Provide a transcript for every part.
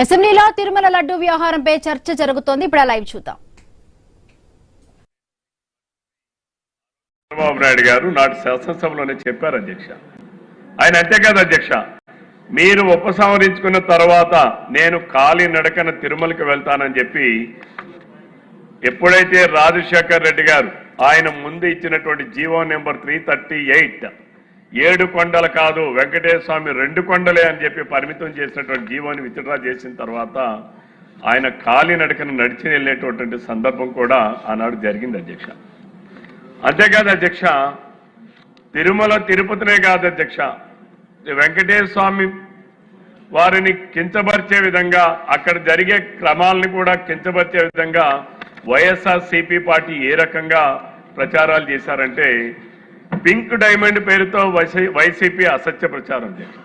అసెంబ్లీలో తిరుమల లడ్డు వ్యవహారంపై చర్చ జరుగుతోంది. ఇప్పుడు లైవ్ చూద్దాం. చంద్రబాబు నాయుడు గారు నాటి శాసనసభలోనే చెప్పారు అధ్యక్ష. ఆయన అంతేకాదు అధ్యక్ష, మీరు ఉపసంహరించుకున్న తర్వాత నేను కాలి నడకన తిరుమలకి వెళ్తానని చెప్పి ఎప్పుడైతే రాజశేఖర్ రెడ్డి గారు ఆయన ముందు ఇచ్చినటువంటి జీవో నెంబర్ 338 7 కొండలు కాదు వెంకటేశ్వర స్వామి 2 కొండలే అని చెప్పి పరిమితం చేసినటువంటి జీవోని విత్డ్రా చేసిన తర్వాత ఆయన కాలి నడకను నడిచి వెళ్ళేటటువంటి సందర్భం కూడా ఆనాడు జరిగింది అధ్యక్ష. అంతేకాదు అధ్యక్ష, తిరుమల తిరుపతినే కాదు అధ్యక్ష, వెంకటేశ్వర స్వామి వారిని కించపరిచే విధంగా అక్కడ జరిగే క్రమాలని కూడా కించపరిచే విధంగా వైఎస్ఆర్సీపీ పార్టీ ఏ రకంగా ప్రచారాలు చేశారంటే పింక్ డైమండ్ పేరుతో వైసీపీ అసత్య ప్రచారం అధ్యక్ష.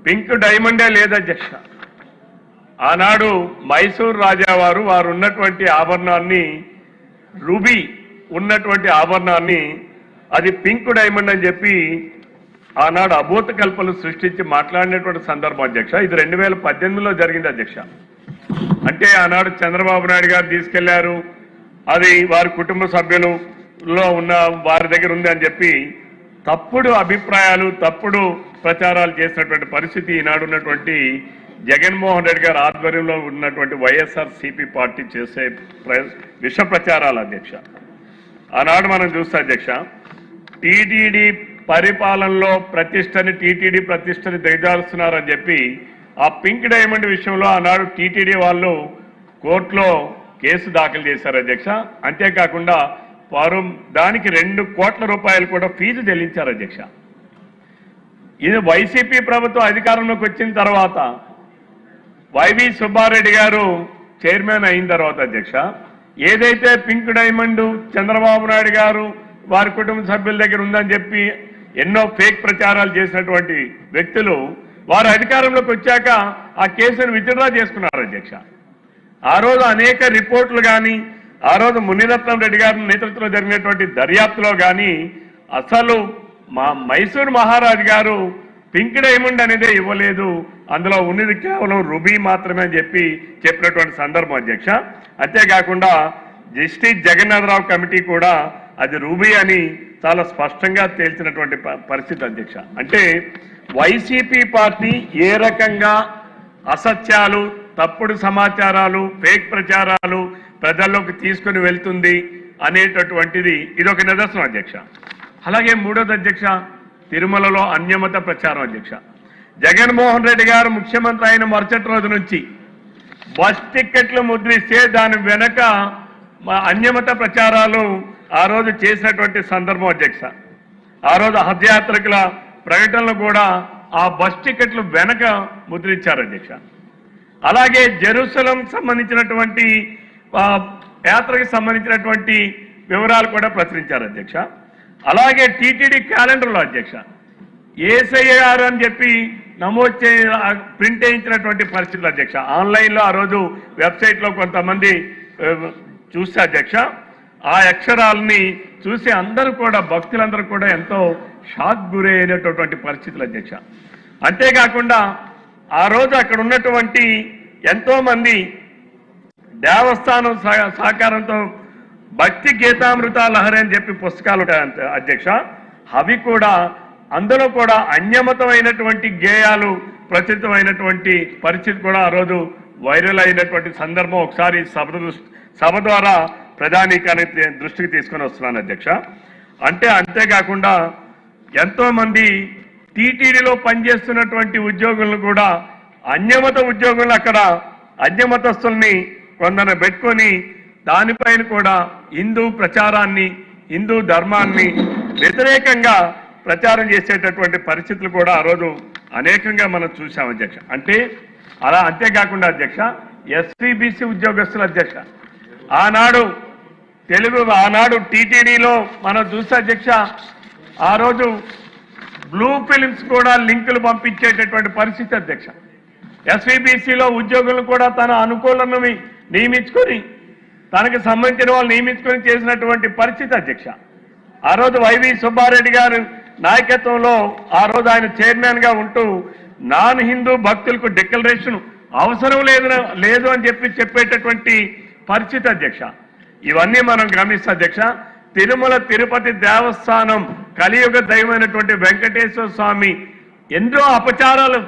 పింక్ డైమండే లేదు అధ్యక్ష. ఆనాడు మైసూర్ రాజా వారు ఉన్నటువంటి ఆభరణాన్ని రూబీ ఉన్నటువంటి ఆభరణాన్ని అది పింక్ డైమండ్ అని చెప్పి ఆనాడు అభూత కల్పనలు సృష్టించి మాట్లాడినటువంటి సందర్భం అధ్యక్ష. ఇది 2018లో జరిగింది అధ్యక్ష. అంటే ఆనాడు చంద్రబాబు నాయుడు గారు తీసుకెళ్లారు, అది వారి కుటుంబ సభ్యులలో ఉన్న వారి దగ్గర ఉంది అని చెప్పి తప్పుడు అభిప్రాయాలు తప్పుడు ప్రచారాలు చేసినటువంటి పరిస్థితి ఈనాడు ఉన్నటువంటి జగన్మోహన్ రెడ్డి గారి ఆధ్వర్యంలో ఉన్నటువంటి వైఎస్ఆర్సీపీ పార్టీ చేసే విష ప్రచారాలు అధ్యక్ష. ఆనాడు మనం చూస్తే అధ్యక్ష, టీటీడీ పరిపాలనలో టీటీడీ ప్రతిష్టని దిగజారుస్తున్నారని చెప్పి ఆ పింక్ డైమండ్ విషయంలో ఆనాడు టీటీడీ వాళ్ళు కోర్టులో కేసు దాఖలు చేశారు అధ్యక్ష. అంతేకాకుండా వారు దానికి 2 కోట్ల రూపాయలు కూడా ఫీజు చెల్లించారు అధ్యక్ష. ఇది వైసీపీ ప్రభుత్వం అధికారంలోకి వచ్చిన తర్వాత వైవి సుబ్బారెడ్డి గారు చైర్మన్ అయిన తర్వాత అధ్యక్ష, ఏదైతే పింక్ డైమండ్ చంద్రబాబు నాయుడు గారు వారి కుటుంబ సభ్యుల దగ్గర ఉందని చెప్పి ఎన్నో ఫేక్ ప్రచారాలు చేసినటువంటి వ్యక్తులు వారు అధికారంలోకి వచ్చాక ఆ కేసును విత్డ్రా చేసుకున్నారు అధ్యక్ష. ఆ రోజు అనేక రిపోర్టులు కానీ ఆ రోజు మునిరత్నం రెడ్డి గారి నేతృత్వంలో జరిగినటువంటి దర్యాప్తులో కానీ అసలు మైసూర్ మహారాజు గారు పింక్ డైమండ్ అనేదే ఇవ్వలేదు, అందులో ఉన్నది కేవలం రూబీ మాత్రమే అని చెప్పినటువంటి సందర్భం అధ్యక్ష. అంతేకాకుండా జస్టిస్ జగన్నాథరావు కమిటీ కూడా అది రూబీ అని చాలా స్పష్టంగా తేల్చినటువంటి పరిస్థితి అధ్యక్ష. అంటే వైసీపీ పార్టీ ఏ రకంగా అసత్యాలు తప్పుడు సమాచారాలు ఫేక్ ప్రచారాలు ప్రజల్లోకి తీసుకుని వెళ్తుంది అనేటటువంటిది ఇదొక నిదర్శనం అధ్యక్ష. అలాగే మూడోది అధ్యక్ష, తిరుమలలో అన్యమత ప్రచారం అధ్యక్ష. జగన్మోహన్ రెడ్డి గారు ముఖ్యమంత్రి అయిన మరుసటి రోజు నుంచి బస్ టిక్కెట్లు ముద్రిస్తే దాని వెనక అన్యమత ప్రచారాలు ఆ రోజు చేసినటువంటి సందర్భం అధ్యక్ష. ఆ రోజు హజ్యాత్రికుల ప్రకటనలు కూడా ఆ బస్ టికెట్లు వెనక ముద్రించారు అధ్యక్ష. అలాగే జెరూసలం సంబంధించినటువంటి యాత్రకు సంబంధించినటువంటి వివరాలు కూడా ప్రచురించారు అధ్యక్ష. అలాగే టీటీడీ క్యాలెండర్లో అధ్యక్ష ఏసయ్య గారు అని చెప్పి నమోదు ప్రింట్ చేయించినటువంటి పరిస్థితులు అధ్యక్ష. ఆన్లైన్లో ఆ రోజు వెబ్సైట్లో కొంతమంది చూస్తే అధ్యక్ష ఆ అక్షరాలని చూసి అందరూ కూడా భక్తులందరూ కూడా ఎంతో షాక్ గురైనటువంటి పరిస్థితులు అధ్యక్ష. అంతేకాకుండా ఆ రోజు అక్కడ ఉన్నటువంటి ఎంతో మంది దేవస్థానం సహకారంతో భక్తి గీతామృత లహరి అని చెప్పి పుస్తకాలు ఉంటాయి అధ్యక్ష. అవి కూడా అందులో కూడా అన్యమతమైనటువంటి గేయాలు ప్రచురితమైనటువంటి పరిస్థితి కూడా ఆ రోజు వైరల్ అయినటువంటి సందర్భం ఒకసారి సభ ద్వారా ప్రధానికానికి దృష్టికి తీసుకొని వస్తున్నాను అధ్యక్ష. అంతేకాకుండా ఎంతో మంది టీటీడీలో పనిచేస్తున్నటువంటి ఉద్యోగులను కూడా అన్యమత ఉద్యోగులు అక్కడ అన్యమతస్తుల్ని కొందరు పెట్టుకొని దానిపైన కూడా హిందూ ప్రచారాన్ని హిందూ ధర్మాన్ని వ్యతిరేకంగా ప్రచారం చేసేటటువంటి పరిస్థితులు కూడా ఆ రోజు అనేకంగా మనం చూసాం అధ్యక్ష. అంతేకాకుండా అధ్యక్ష ఎస్సీబీసీ ఉద్యోగస్తుల అధ్యక్ష ఆనాడు టీటీడీలో మనం చూస్తే అధ్యక్ష ఆ రోజు బ్లూ ఫిలిమ్స్ కూడా లింకులు పంపించేటటువంటి పరిస్థితి అధ్యక్ష. ఎస్వీబీసీలో ఉద్యోగులను కూడా తన అనుకూలను నియమించుకొని తనకు సంబంధించిన వాళ్ళు నియమించుకొని చేసినటువంటి పరిస్థితి అధ్యక్ష. ఆ రోజు వైవి సుబ్బారెడ్డి గారు నాయకత్వంలో ఆ రోజు ఆయన చైర్మన్ గా ఉంటూ నాన్ హిందూ భక్తులకు డిక్లరేషన్ అవసరం లేదు అని చెప్పేటటువంటి పరిస్థితి అధ్యక్ష. ఇవన్నీ మనం గమనిస్తే అధ్యక్ష, తిరుమల తిరుపతి దేవస్థానం కలియుగ దైవమైనటువంటి వెంకటేశ్వర స్వామి ఎన్నో అపచారాలు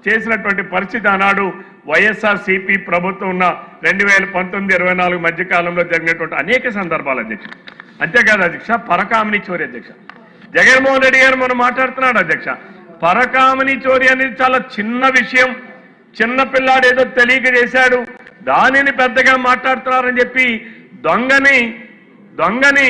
చేసినటువంటి పరిస్థితి ఆనాడు వైఎస్ఆర్సీపీ ప్రభుత్వం ఉన్న 2019-24 మధ్య కాలంలో జరిగినటువంటి అనేక సందర్భాలు అధ్యక్ష. అంతేకాదు అధ్యక్ష, పరకామని చోరీ అధ్యక్ష. జగన్మోహన్ రెడ్డి గారు మనం మాట్లాడుతున్నాడు అధ్యక్ష. పరకామని చోరీ అనేది చాలా చిన్న విషయం, చిన్న పిల్లాడు ఏదో తెలియక చేశాడు, దానిని పెద్దగా మాట్లాడుతున్నారని చెప్పి దొంగని